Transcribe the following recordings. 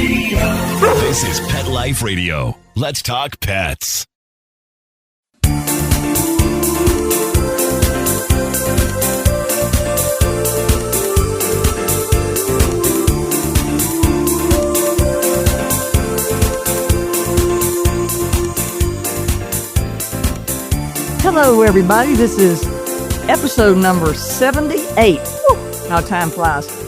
This is Pet Life Radio. Let's talk pets. Hello, everybody. This is episode number 78. Woo, how time flies.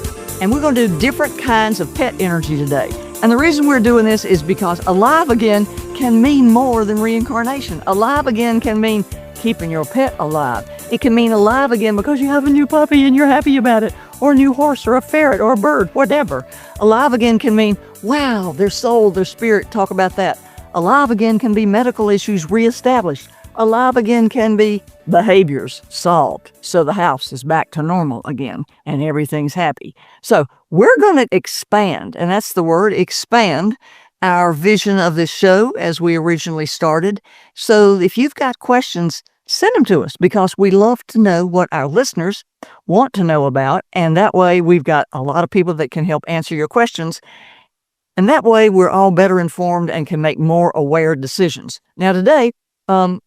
And we're going to do different kinds of pet energy today. And the reason we're doing this is because alive again can mean more than reincarnation. Alive again can mean keeping your pet alive. It can mean alive again because you have a new puppy and you're happy about it, or a new horse or a ferret or a bird, whatever. Alive again can mean, wow, their soul, their spirit, talk about that. Alive again can be medical issues reestablished. Alive again can be behaviors solved, so the house is back to normal again and everything's happy. So we're going to expand, and that's the word, expand, our vision of this show as we originally started. So if you've got questions, send them to us, because we love to know what our listeners want to know about, and that way we've got a lot of people that can help answer your questions. And that way we're all better informed and can make more aware decisions. Now today,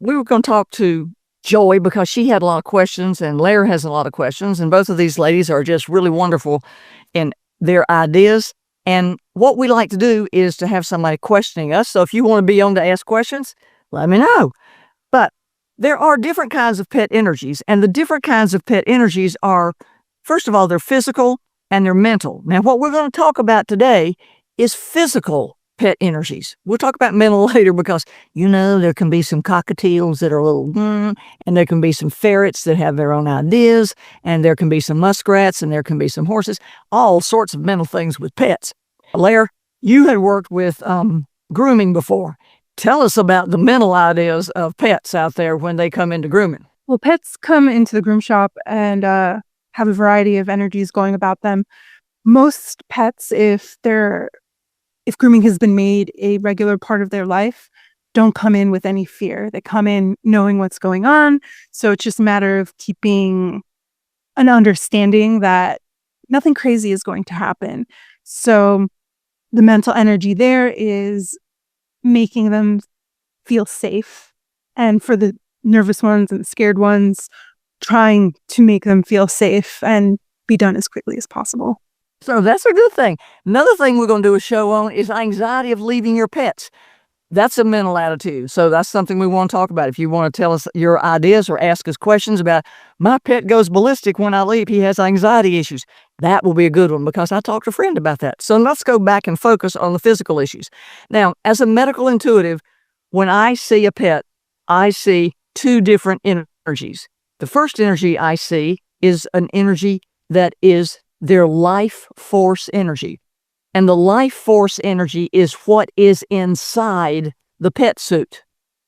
we were going to talk to Joy because she had a lot of questions, and Lair has a lot of questions, and both of these ladies are just really wonderful in their ideas. And what we like to do is to have somebody questioning us. So if you want to be on to ask questions, let me know. But there are different kinds of pet energies, and the different kinds of pet energies are, first of all, they're physical and they're mental. Now, what we're going to talk about today is physical pet energies. We'll talk about mental later because, there can be some cockatiels that are a little, and there can be some ferrets that have their own ideas, and there can be some muskrats, and there can be some horses, all sorts of mental things with pets. Lair, you had worked with grooming before. Tell us about the mental ideas of pets out there when they come into grooming. Well, pets come into the groom shop and have a variety of energies going about them. Most pets, if grooming has been made a regular part of their life, don't come in with any fear. They come in knowing what's going on. So it's just a matter of keeping an understanding that nothing crazy is going to happen. So the mental energy there is making them feel safe. And for the nervous ones and the scared ones, trying to make them feel safe and be done as quickly as possible. So that's a good thing. Another thing we're going to do a show on is anxiety of leaving your pets. That's a mental attitude. So that's something we want to talk about. If you want to tell us your ideas or ask us questions about, my pet goes ballistic when I leave, he has anxiety issues, that will be a good one because I talked to a friend about that. So let's go back and focus on the physical issues. Now, as a medical intuitive, when I see a pet, I see two different energies. The first energy I see is an energy that is their life force energy. And the life force energy is what is inside the pet suit.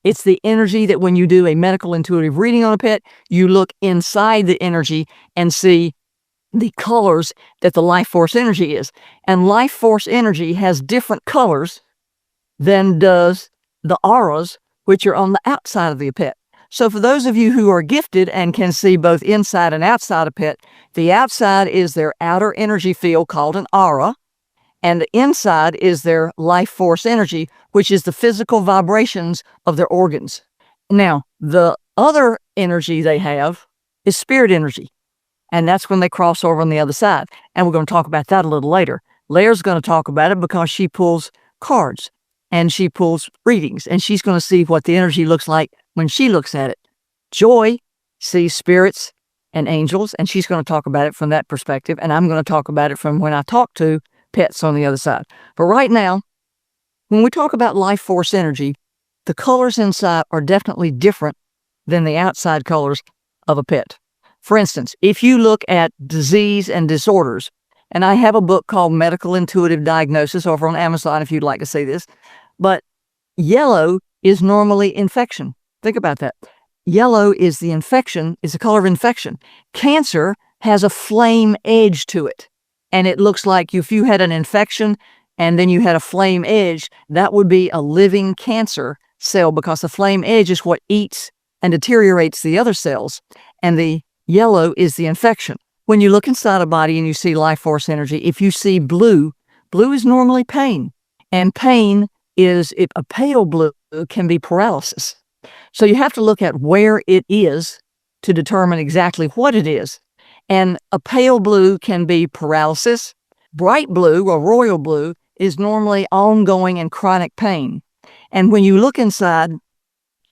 It's the energy that when you do a medical intuitive reading on a pet, you look inside the energy and see the colors that the life force energy is. And life force energy has different colors than does the auras, which are on the outside of the pet. So for those of you who are gifted and can see both inside and outside a pet, the outside is their outer energy field called an aura, and the inside is their life force energy, which is the physical vibrations of their organs. Now, the other energy they have is spirit energy, and that's when they cross over on the other side. And we're going to talk about that a little later. Lair's going to talk about it because she pulls cards and she pulls readings, and she's going to see what the energy looks like when she looks at it. Joy sees spirits and angels, and she's going to talk about it from that perspective, and I'm going to talk about it from when I talk to pets on the other side. But right now, when we talk about life force energy, the colors inside are definitely different than the outside colors of a pet. For instance, if you look at disease and disorders, and I have a book called Medical Intuitive Diagnosis over on Amazon if you'd like to see this, but yellow is normally infection. Think about that. Yellow is the infection, is the color of infection. Cancer has a flame edge to it. And it looks like if you had an infection and then you had a flame edge, that would be a living cancer cell because the flame edge is what eats and deteriorates the other cells. And the yellow is the infection. When you look inside a body and you see life force energy, if you see blue, Blue is normally pain. And pain is, if a pale blue can be paralysis. So you have to look at where it is to determine exactly what it is. And a pale blue can be paralysis. Bright blue or royal blue is normally ongoing and chronic pain. And when you look inside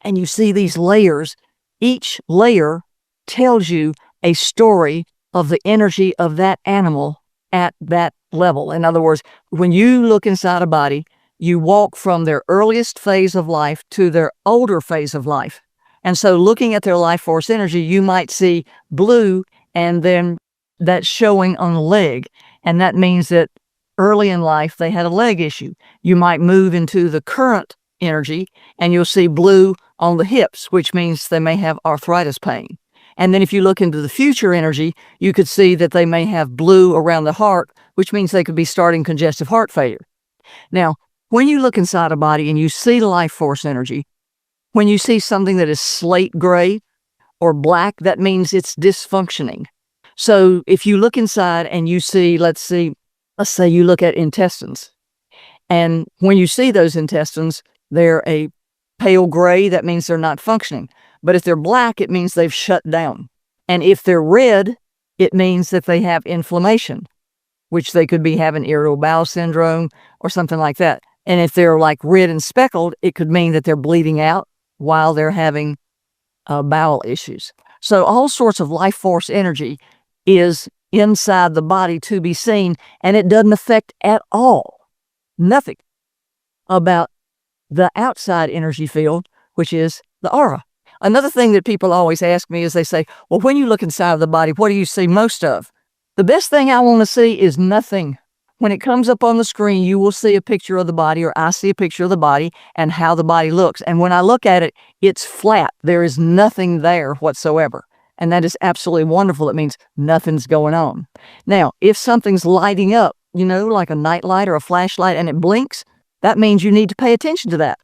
and you see these layers, each layer tells you a story of the energy of that animal at that level. In other words, when you look inside a body, you walk from their earliest phase of life to their older phase of life. And so looking at their life force energy, you might see blue and then that's showing on the leg. And that means that early in life, they had a leg issue. You might move into the current energy and you'll see blue on the hips, which means they may have arthritis pain. And then if you look into the future energy, you could see that they may have blue around the heart, which means they could be starting congestive heart failure. Now, when you look inside a body and you see life force energy, when you see something that is slate gray or black, that means it's dysfunctioning. So if you look inside and you see, let's say you look at intestines, and when you see those intestines, they're a pale gray, that means they're not functioning. But if they're black, it means they've shut down. And if they're red, it means that they have inflammation, which they could be having irritable bowel syndrome or something like that. And if they're like red and speckled, it could mean that they're bleeding out while they're having bowel issues. So all sorts of life force energy is inside the body to be seen, and it doesn't affect at all, nothing about the outside energy field, which is the aura. Another thing that people always ask me is they say, well, when you look inside of the body, what do you see most of? The best thing I want to see is nothing. When it comes up on the screen, you will see a picture of the body, or I see a picture of the body and how the body looks. And when I look at it, it's flat. There is nothing there whatsoever. And that is absolutely wonderful. It means nothing's going on. Now, if something's lighting up, like a night light or a flashlight, and it blinks, that means you need to pay attention to that.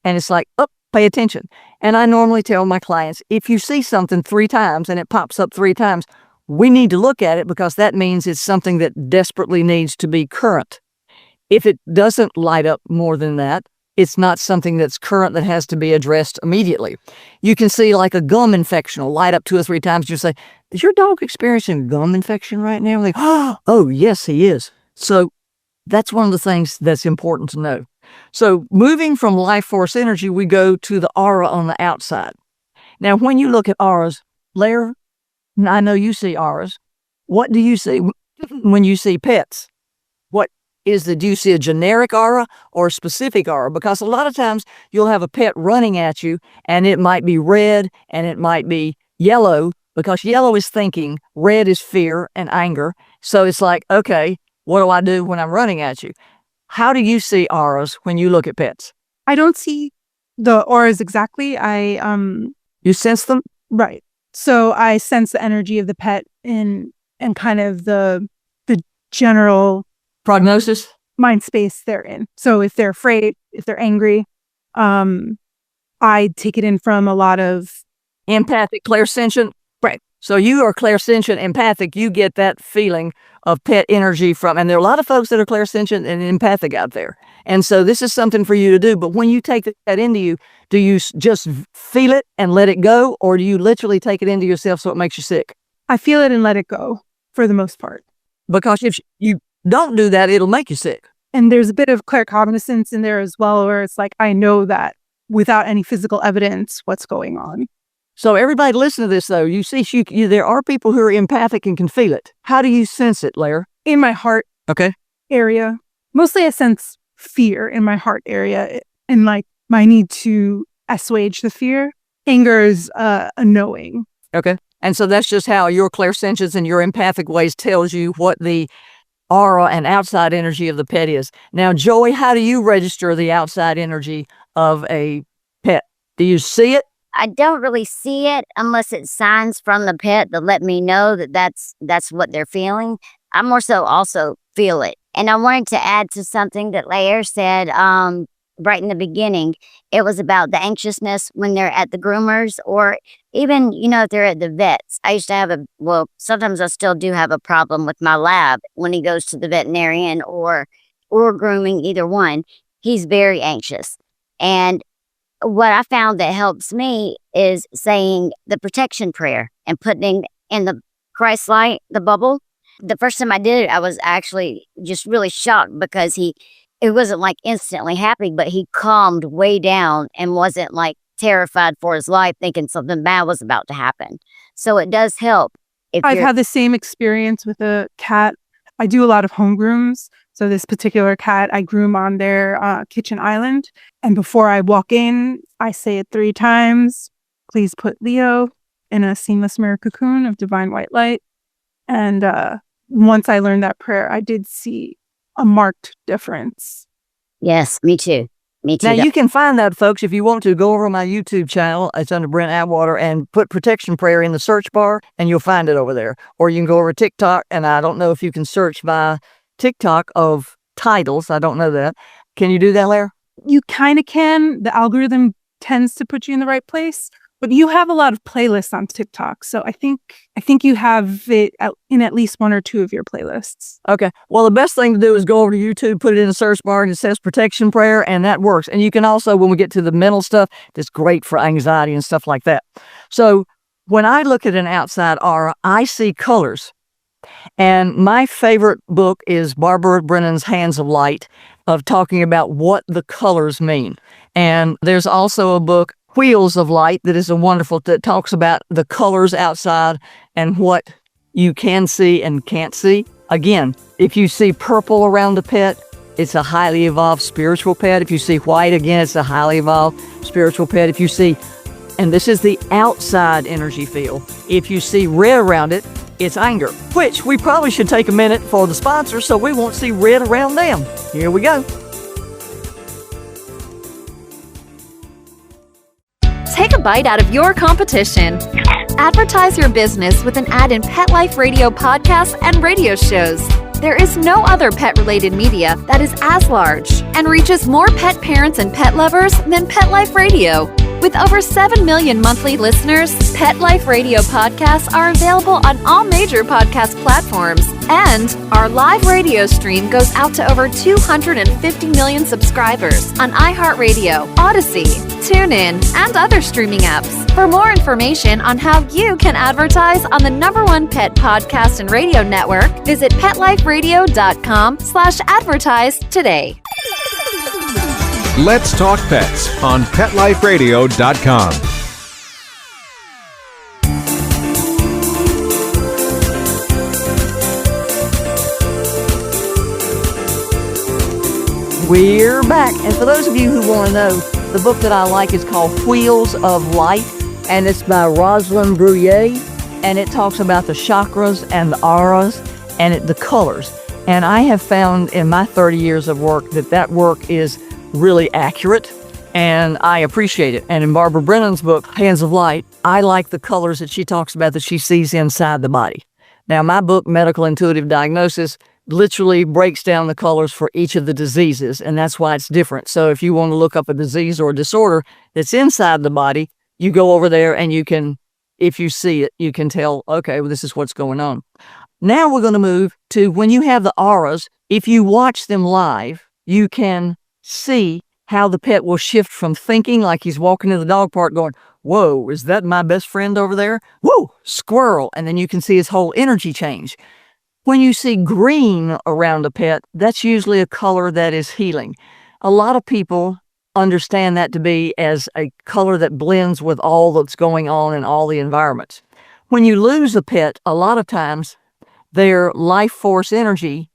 And it's like, oh, pay attention. And I normally tell my clients, if you see something 3 times and it pops up 3 times, we need to look at it because that means it's something that desperately needs to be current. If it doesn't light up more than that, it's not something that's current that has to be addressed immediately. You can see like a gum infection will light up 2 or 3 times. You say, is your dog experiencing gum infection right now? Like, oh, yes, he is. So that's one of the things that's important to know. So moving from life force energy, we go to the aura on the outside. Now, when you look at auras, Lair, I know you see auras. What do you see when you see pets? Do you see a generic aura or a specific aura? Because a lot of times you'll have a pet running at you and it might be red and it might be yellow, because yellow is thinking, red is fear and anger. So it's like, okay, what do I do when I'm running at you? How do you see auras when you look at pets? I don't see the auras exactly. You sense them? Right. So I sense the energy of the pet and kind of the general prognosis mind space they're in. So if they're afraid, if they're angry, I take it in from a lot of empathic, clairsentient. Right. So you are clairsentient, empathic. You get that feeling of pet energy from, and there are a lot of folks that are clairsentient and empathic out there. And so this is something for you to do. But when you take that into you, do you just feel it and let it go? Or do you literally take it into yourself so it makes you sick? I feel it and let it go for the most part. Because if you don't do that, it'll make you sick. And there's a bit of claircognizance in there as well, where it's like, I know that without any physical evidence, what's going on. So everybody listen to this, though. You see, there are people who are empathic and can feel it. How do you sense it, Lair? In my heart area. Mostly I sense fear in my heart area and like my need to assuage the fear. Anger is a knowing. Okay. And so that's just how your clairsentience and your empathic ways tells you what the aura and outside energy of the pet is. Now, Joey, how do you register the outside energy of a pet? Do you see it? I don't really see it unless it's signs from the pet that let me know that that's what they're feeling. I more so also feel it. And I wanted to add to something that Lair said right in the beginning. It was about the anxiousness when they're at the groomers, or even, if they're at the vets. I used to have sometimes I still do have a problem with my lab when he goes to the veterinarian, or or grooming, either one, he's very anxious. And what I found that helps me is saying the protection prayer and putting in the Christ light, the bubble. The first time I did it, I was actually just really shocked because it wasn't like instantly happy, but he calmed way down and wasn't like terrified for his life, thinking something bad was about to happen. So it does help. I've had the same experience with a cat. I do a lot of home grooms. So this particular cat, I groom on their kitchen island. And before I walk in, I say it 3 times. Please put Leo in a seamless mirror cocoon of divine white light. And once I learned that prayer, I did see a marked difference. Yes, me too. Me too. Now, you can find that, folks, if you want to. Go over my YouTube channel. It's under Brent Atwater, and put protection prayer in the search bar, and you'll find it over there. Or you can go over to TikTok, and I don't know if you can search by TikTok of titles. I don't know that. Can you do that, Lair? You kind of can. The algorithm tends to put you in the right place. But you have a lot of playlists on TikTok, so I think you have it in at least 1 or 2 of your playlists. Okay. Well, the best thing to do is go over to YouTube, put it in the search bar, and it says protection prayer, and that works. And you can also, when we get to the mental stuff, that's great for anxiety and stuff like that. So when I look at an outside aura, I see colors. And my favorite book is Barbara Brennan's Hands of Light, of talking about what the colors mean. And there's also a book, Wheels of Light, that is that talks about the colors outside and what you can see and can't see. Again, if you see purple around a pet, it's a highly evolved spiritual pet. If you see white, again, it's a highly evolved spiritual pet. If you see, and this is the outside energy field, if you see red around it, it's anger, which we probably should take a minute for the sponsors so we won't see red around them. Here we go. Take a bite out of your competition. Advertise your business with an ad in Pet Life Radio podcasts and radio shows. There is no other pet-related media that is as large and reaches more pet parents and pet lovers than Pet Life Radio. With over 7 million monthly listeners, Pet Life Radio podcasts are available on all major podcast platforms, and our live radio stream goes out to over 250 million subscribers on iHeartRadio, Odyssey, TuneIn, and other streaming apps. For more information on how you can advertise on the #1 pet podcast and radio network, visit PetLifeRadio.com/advertise today. Let's Talk Pets on PetLifeRadio.com. We're back. And for those of you who want to know, the book that I like is called Wheels of Light, and it's by Rosalind Bruyere, and it talks about the chakras and the auras and the colors. And I have found in my 30 years of work that work is really accurate, and I appreciate it. And in Barbara Brennan's book, Hands of Light, I like the colors that she talks about that she sees inside the body. Now, my book, Medical Intuitive Diagnosis, literally breaks down the colors for each of the diseases, and that's why it's different. So if you want to look up a disease or a disorder that's inside the body, you go over there and you can, if you see it, you can tell, okay, well, this is what's going on. Now we're going to move to when you have the auras. If you watch them live, you can see how the pet will shift from thinking like he's walking to the dog park going, whoa, is that my best friend over there? Whoa, squirrel. And then you can see his whole energy change. When you see green around a pet, that's usually a color that is healing. A lot of people understand that to be as a color that blends with all that's going on in all the environments. When you lose a pet, a lot of times their life force energy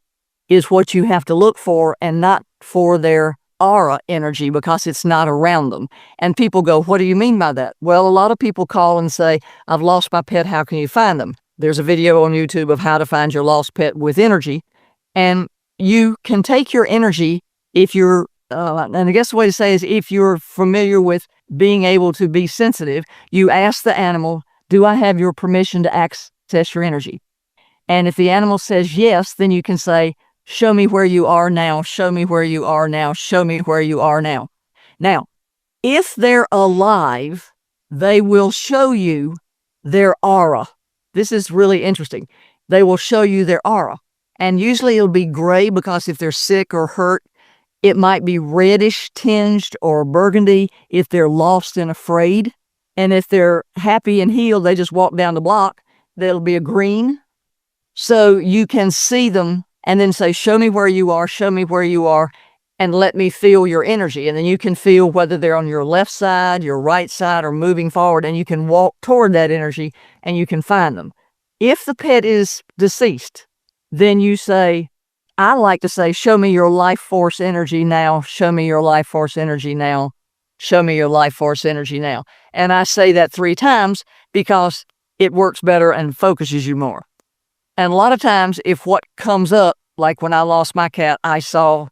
is what you have to look for, and not for their aura energy, because it's not around them. And people go, what do you mean by that? Well, a lot of people call and say, I've lost my pet, how can you find them? There's a video on YouTube of how to find your lost pet with energy. And you can take your energy if you're, and I guess the way to say is if you're familiar with being able to be sensitive, you ask the animal, do I have your permission to access your energy? And if the animal says yes, then you can say, show me where you are now, show me where you are now, show me where you are now. Now, if they're alive, they will show you their aura. This is really interesting. They will show you their aura. And usually it'll be gray because if they're sick or hurt, it might be reddish tinged or burgundy if they're lost and afraid. And if they're happy and healed, they just walk down the block, that'll be a green. So you can see them and then say, show me where you are, and let me feel your energy. And then you can feel whether they're on your left side, your right side, or moving forward, and you can walk toward that energy and you can find them. If the pet is deceased, then you say, I like to say, show me your life force energy now, show me your life force energy now, show me your life force energy now. And I say that 3 times because it works better and focuses you more. And a lot of times, if what comes up, like when I lost my cat, I saw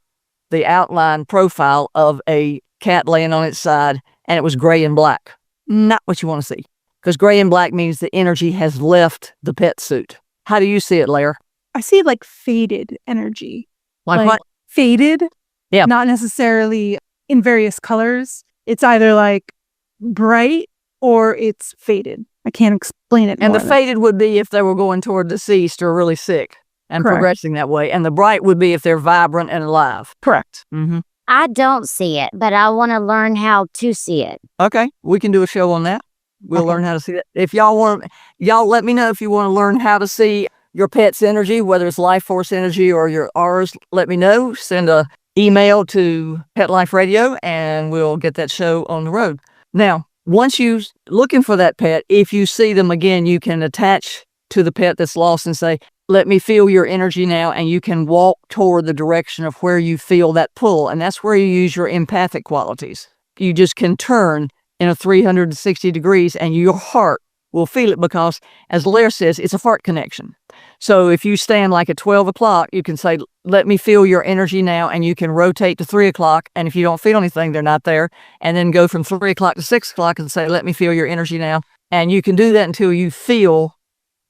the outline profile of a cat laying on its side, and it was gray and black. Not what you want to see, because gray and black means the energy has left the pet suit. How do you see it, Lair? I see like faded energy. Like what? Faded. Yeah. Not necessarily in various colors. It's either like bright or it's faded. I can't explain it. And the faded would be if they were going toward deceased or really sick and Correct. progressing that way. And the bright would be if they're vibrant and alive. Correct. Mm-hmm. I don't see it, but I want to learn how to see it. Okay. We can do a show on that. We'll learn how to see that. If y'all let me know if you want to learn how to see your pet's energy, whether it's life force energy or ours, let me know. Send a email to Pet Life Radio and we'll get that show on the road. Now, once you're looking for that pet, if you see them again, you can attach to the pet that's lost and say, let me feel your energy now, and you can walk toward the direction of where you feel that pull, and that's where you use your empathic qualities. You just can turn in a 360 degrees, and your heart will feel it because, as Lair says, it's a heart connection. So if you stand like at 12 o'clock, you can say, let me feel your energy now, and you can rotate to 3 o'clock, and if you don't feel anything, they're not there, and then go from 3 o'clock to 6 o'clock and say, let me feel your energy now, and you can do that until you feel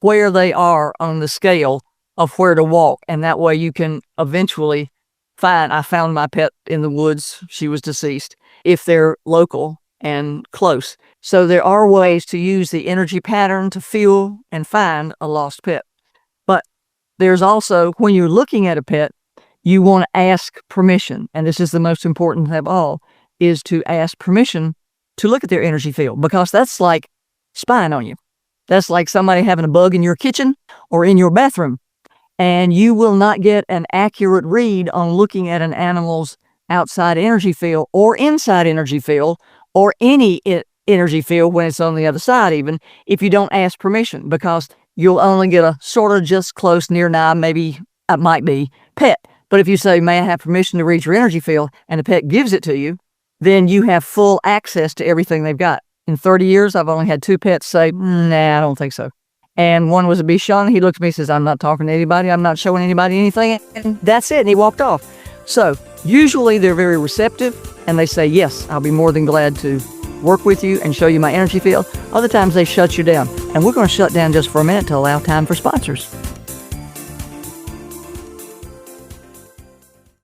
where they are on the scale of where to walk, and that way you can eventually find, I found my pet in the woods, she was deceased, if they're local and close. So there are ways to use the energy pattern to feel and find a lost pet. But there's also, when you're looking at a pet, you want to ask permission, and this is the most important of all, is to ask permission to look at their energy field, because that's like spying on you. That's like somebody having a bug in your kitchen or in your bathroom, and you will not get an accurate read on looking at an animal's outside energy field or inside energy field or any energy field when it's on the other side, even if you don't ask permission, because you'll only get a sort of just close, near nigh, maybe it might be pet. But if you say, may I have permission to read your energy field, and the pet gives it to you, then you have full access to everything they've got. In 30 years, I've only had 2 pets say, nah, I don't think so. And one was a Bichon. He looked at me and says, I'm not talking to anybody. I'm not showing anybody anything. And that's it. And he walked off. So usually they're very receptive and they say, yes, I'll be more than glad to work with you and show you my energy field. Other times they shut you down. And we're going to shut down just for a minute to allow time for sponsors.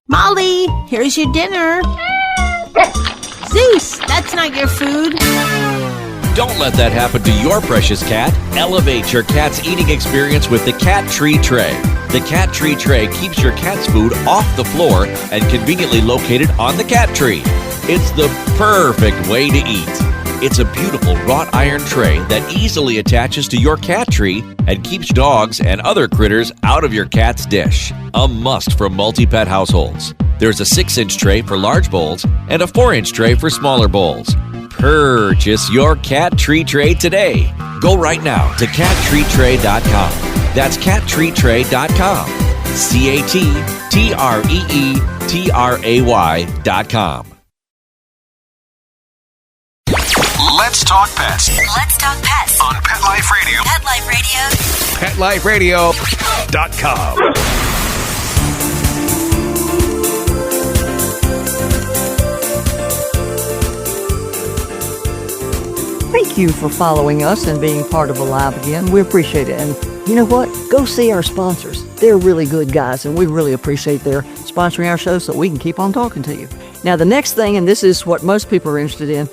Molly, here's your dinner. Zeus, that's not your food. Don't let that happen to your precious cat. Elevate your cat's eating experience with the Cat Tree Tray. The Cat Tree Tray keeps your cat's food off the floor and conveniently located on the cat tree. It's the perfect way to eat. It's a beautiful wrought iron tray that easily attaches to your cat tree and keeps dogs and other critters out of your cat's dish. A must for multi-pet households. There's a 6-inch tray for large bowls and a 4-inch tray for smaller bowls. Purchase your Cat Tree Tray today. Go right now to cattreetray.com. That's cattreetray.com. CATTREETRAY.com. Let's talk pets Let's talk pets on Pet Life Radio. Pet Life Radio. PetLifeRadio.com. Thank you for following us and being part of Alive Again. We appreciate it. And you know what? Go see our sponsors. They're really good guys, and we really appreciate their sponsoring our show so we can keep on talking to you. Now, the next thing, and this is what most people are interested in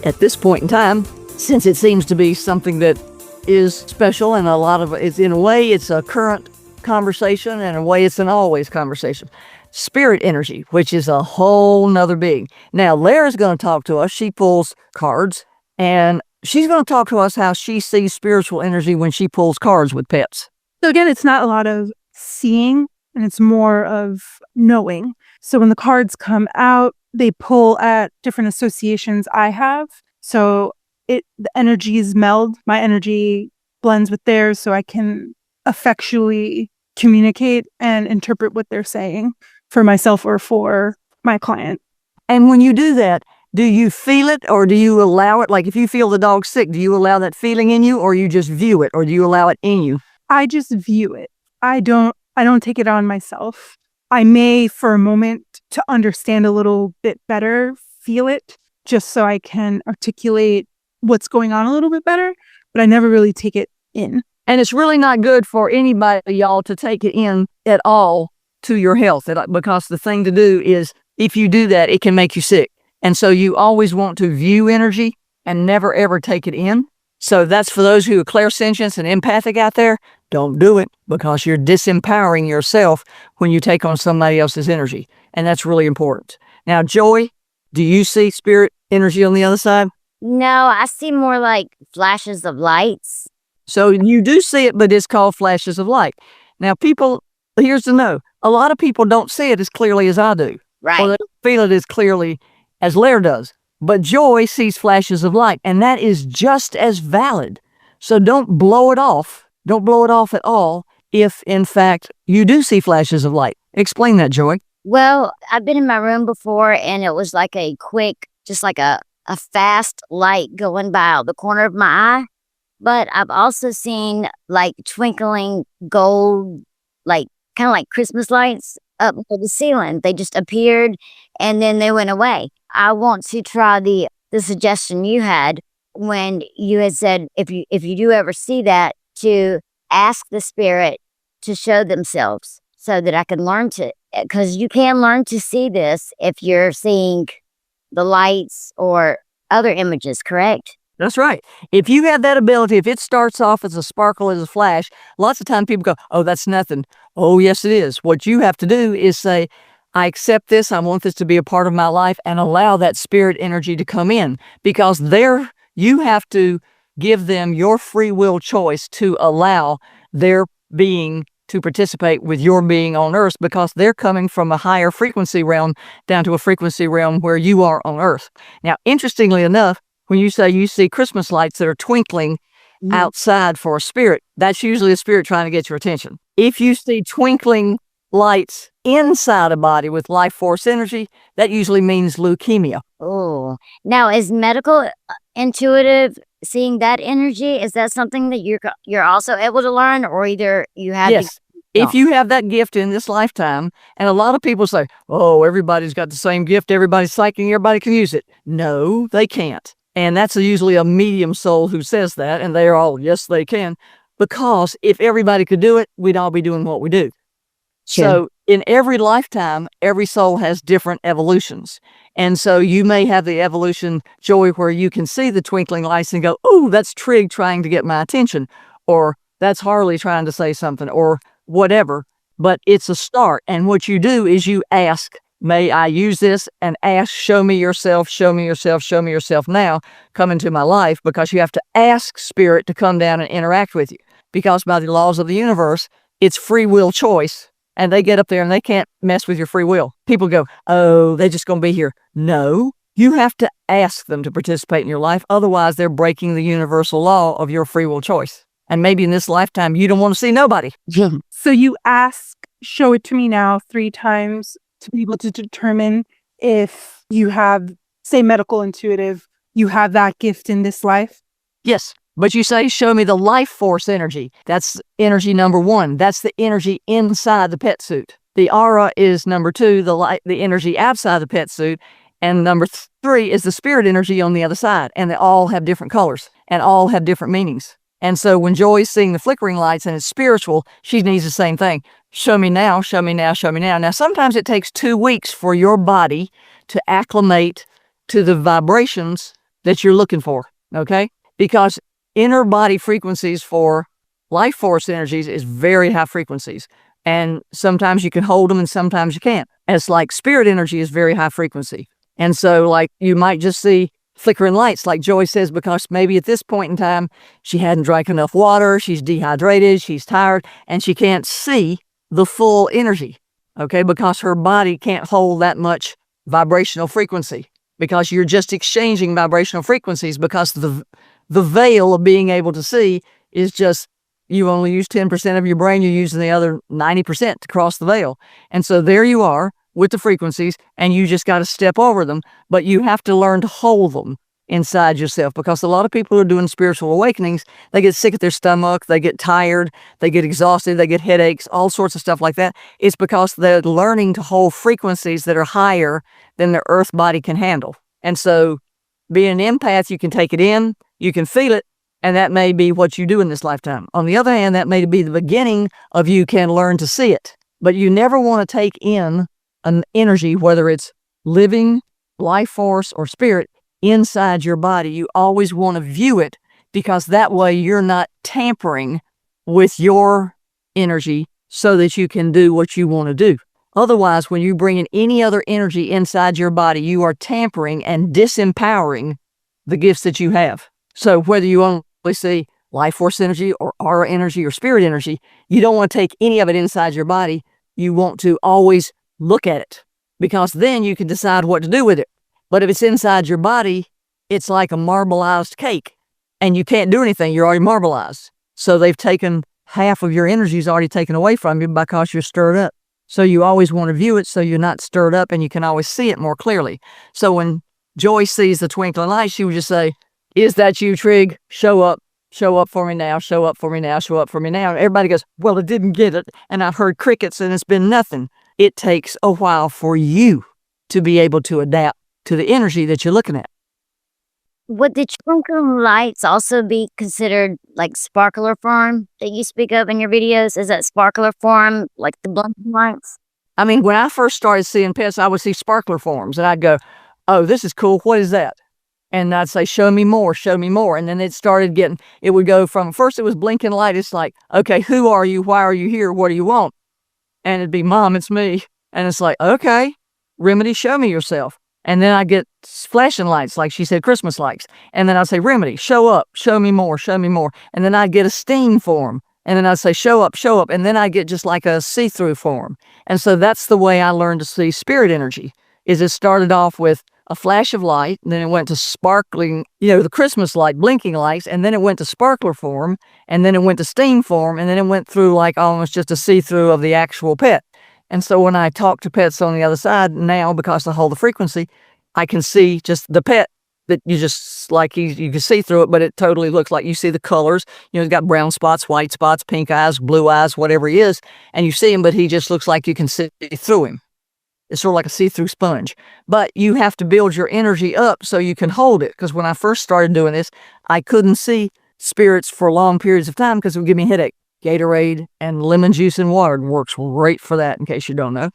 at this point in time, since it seems to be something that is special and a lot of it's, in a way, it's a current conversation, and in a way it's an always conversation. Spirit energy, which is a whole nother being. Now, Lara's going to talk to us. She pulls cards, and she's going to talk to us how she sees spiritual energy when she pulls cards with pets. So again, it's not a lot of seeing, and it's more of knowing. So when the cards come out, they pull at different associations I have. So the energies meld. My energy blends with theirs, so I can effectually communicate and interpret what they're saying for myself or for my client. And when you do that, do you feel it or do you allow it? Like if you feel the dog sick, do you allow that feeling in you, or you just view it, or do you allow it in you? I just view it. I don't take it on myself. I may, for a moment, to understand a little bit better, feel it, just so I can articulate what's going on a little bit better, but I never really take it in. And it's really not good for anybody, y'all, to take it in at all to your health, because the thing to do is, if you do that, it can make you sick. And so you always want to view energy and never, ever take it in. So that's for those who are clairsentient and empathic out there. Don't do it, because you're disempowering yourself when you take on somebody else's energy. And that's really important. Now, Joy, do you see spirit energy on the other side? No, I see more like flashes of lights. So you do see it, but it's called flashes of light. Now, here's the no. A lot of people don't see it as clearly as I do. Right. Or they don't feel it as clearly as Lair does. But Joy sees flashes of light, and that is just as valid. So don't blow it off. Don't blow it off at all if, in fact, you do see flashes of light. Explain that, Joy. Well, I've been in my room before, and it was like a quick, just like a fast light going by out the corner of my eye. But I've also seen like twinkling gold, like kind of like Christmas lights up to the ceiling. They just appeared and then they went away. I want to try the suggestion you had when you had said, if you do ever see that, to ask the spirit to show themselves so that I can learn to, because you can learn to see this if you're seeing the lights or other images, correct? That's right. If you have that ability, if it starts off as a sparkle, as a flash, lots of times people go, oh, that's nothing. Oh, yes, it is. What you have to do is say, I accept this. I want this to be a part of my life, and allow that spirit energy to come in, because you have to give them your free will choice to allow their being to participate with your being on earth, because they're coming from a higher frequency realm down to a frequency realm where you are on earth. Now, interestingly enough, when you say you see Christmas lights that are twinkling outside for a spirit, that's usually a spirit trying to get your attention. If you see twinkling lights inside a body with life force energy, that usually means leukemia. Oh, now is medical intuitive seeing that energy? Is that something that you're also able to learn, or either you have? Yes. If you have that gift in this lifetime, and a lot of people say, oh, everybody's got the same gift, everybody's psychic, everybody can use it. No, they can't. And that's usually a medium soul who says that, and they're all, yes, they can. Because if everybody could do it, we'd all be doing what we do. Sure. So in every lifetime, every soul has different evolutions. And so you may have the evolution, Joy, where you can see the twinkling lights and go, oh, that's Trig trying to get my attention, or that's Harley trying to say something, or whatever. But it's a start. And what you do is you ask, may I use this? And ask, show me yourself, show me yourself, show me yourself now, come into my life, because you have to ask spirit to come down and interact with you. Because by the laws of the universe, it's free will choice. And they get up there and they can't mess with your free will. People go, oh, they're just going to be here. No, you have to ask them to participate in your life. Otherwise, they're breaking the universal law of your free will choice. And maybe in this lifetime, you don't want to see nobody. So you ask, show it to me now 3 times to be able to determine if you have, say, medical intuitive, you have that gift in this life? Yes. But you say, show me the life force energy. That's energy number 1. That's the energy inside the pet suit. The aura is number 2, the energy outside the pet suit. And number 3 is the spirit energy on the other side. And they all have different colors and all have different meanings. And so when Joy's seeing the flickering lights and it's spiritual, she needs the same thing. Show me now, show me now, show me now. Now, sometimes it takes 2 weeks for your body to acclimate to the vibrations that you're looking for, okay? Because inner body frequencies for life force energies is very high frequencies. And sometimes you can hold them and sometimes you can't. And it's like spirit energy is very high frequency. And so like you might just see flickering lights, like Joy says, because maybe at this point in time, she hadn't drank enough water, she's dehydrated, she's tired, and she can't see the full energy, okay? Because her body can't hold that much vibrational frequency, because you're just exchanging vibrational frequencies, because the veil of being able to see is just, you only use 10% of your brain, you're using the other 90% to cross the veil. And so there you are with the frequencies, and you just got to step over them, but you have to learn to hold them inside yourself, because a lot of people who are doing spiritual awakenings, they get sick at their stomach, they get tired, they get exhausted, they get headaches, all sorts of stuff like that. It's because they're learning to hold frequencies that are higher than their earth body can handle. And so being an empath, you can take it in, you can feel it, and that may be what you do in this lifetime. On the other hand, that may be the beginning of you can learn to see it. But you never want to take in an energy, whether it's living, life force, or spirit, inside your body. You always want to view it, because that way you're not tampering with your energy so that you can do what you want to do. Otherwise, when you bring in any other energy inside your body, you are tampering and disempowering the gifts that you have. So whether you only see life force energy or aura energy or spirit energy, you don't want to take any of it inside your body. You want to always look at it, because then you can decide what to do with it. But if it's inside your body, it's like a marbleized cake, and you can't do anything. You're already marbleized. So they've taken half of your energy is already taken away from you because you're stirred up. So you always want to view it so you're not stirred up, and you can always see it more clearly. So when Joy sees the twinkling light, she would just say, "Is that you, Trig? Show up for me now, show up for me now, show up for me now." And everybody goes, "Well, it didn't get it, and I've heard crickets, and it's been nothing." It takes a while for you to be able to adapt to the energy that you're looking at. Would the twinkling lights also be considered like sparkler form that you speak of in your videos? Is that sparkler form, like the blinking lights? I mean, when I first started seeing pets, I would see sparkler forms, and I'd go, "Oh, this is cool. What is that?" And I'd say, show me more, show me more. And then it would go from, first it was blinking light. It's like, okay, who are you? Why are you here? What do you want? And it'd be, "Mom, it's me." And it's like, okay, Remedy, show me yourself. And then I get flashing lights, like she said, Christmas lights. And then I'd say, "Remedy, show up, show me more, show me more." And then I'd get a steam form. And then I'd say, show up, show up. And then I get just like a see-through form. And so that's the way I learned to see spirit energy, is it started off with a flash of light, and then it went to sparkling, the Christmas light, blinking lights, and then it went to sparkler form, and then it went to steam form, and then it went through like almost just a see-through of the actual pet. And so when I talk to pets on the other side now, because I hold the frequency, I can see just the pet that you just like, you can see through it, but it totally looks like you see the colors. He's got brown spots, white spots, pink eyes, blue eyes, whatever he is, and you see him, but he just looks like you can see through him. It's sort of like a see-through sponge. But you have to build your energy up so you can hold it. Because when I first started doing this, I couldn't see spirits for long periods of time because it would give me a headache. Gatorade and lemon juice and water works great for that, in case you don't know.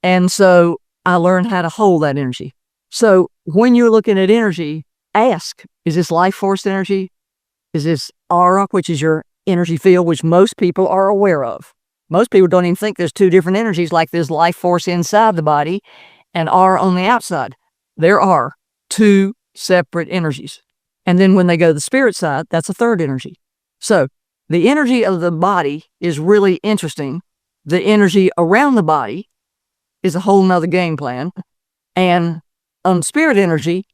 And so I learned how to hold that energy. So when you're looking at energy, ask, is this life force energy? Is this aura, which is your energy field, which most people are aware of? Most people don't even think there's two different energies, like there's life force inside the body and aura on the outside. There are two separate energies. And then when they go to the spirit side, that's a third energy. So the energy of the body is really interesting. The energy around the body is a whole nother game plan. And on spirit energy,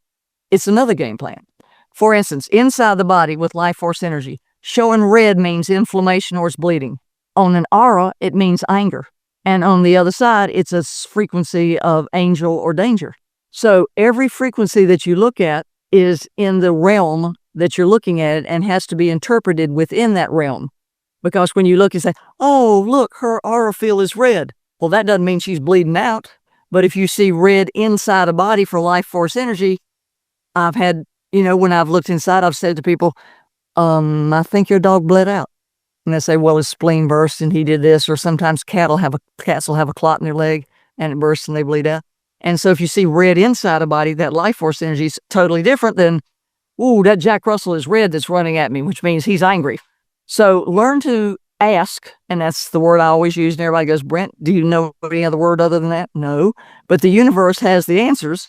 it's another game plan. For instance, inside the body with life force energy, showing red means inflammation or it's bleeding. On an aura, it means anger. And on the other side, it's a frequency of angel or danger. So every frequency that you look at is in the realm that you're looking at and has to be interpreted within that realm. Because when you look and say, "Oh, look, her aura field is red." Well, that doesn't mean she's bleeding out. But if you see red inside a body for life force energy, I've had, when I've looked inside, I've said to people, "I think your dog bled out." And they say, "Well, his spleen burst and he did this." Or sometimes cats will have a clot in their leg and it bursts and they bleed out. And so if you see red inside a body, that life force energy is totally different than, "Ooh, that Jack Russell is red that's running at me," which means he's angry. So learn to ask, and that's the word I always use, and everybody goes, Brent, do you know any other word other than that? No. But the universe has the answers,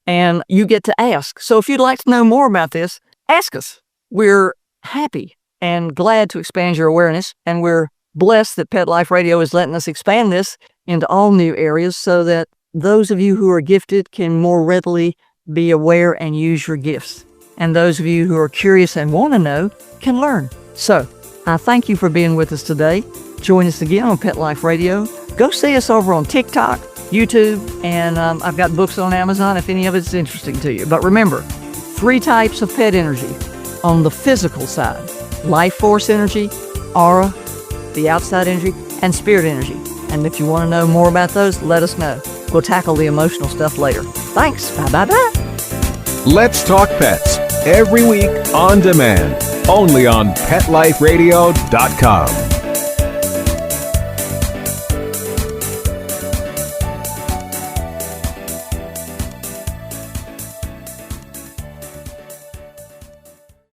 and you get to ask. So if you'd like to know more about this, ask us. We're happy and glad to expand your awareness, and we're blessed that Pet Life Radio is letting us expand this into all new areas so that those of you who are gifted can more readily be aware and use your gifts. And those of you who are curious and want to know can learn. So I thank you for being with us today. Join us again on Pet Life Radio. Go see us over on TikTok, YouTube, and I've got books on Amazon if any of it's interesting to you. But remember, 3 types of pet energy on the physical side: life force energy, aura, the outside energy, and spirit energy. And if you want to know more about those, let us know. We'll tackle the emotional stuff later. Thanks. Bye-bye-bye. Let's Talk Pets, every week on demand, only on PetLifeRadio.com.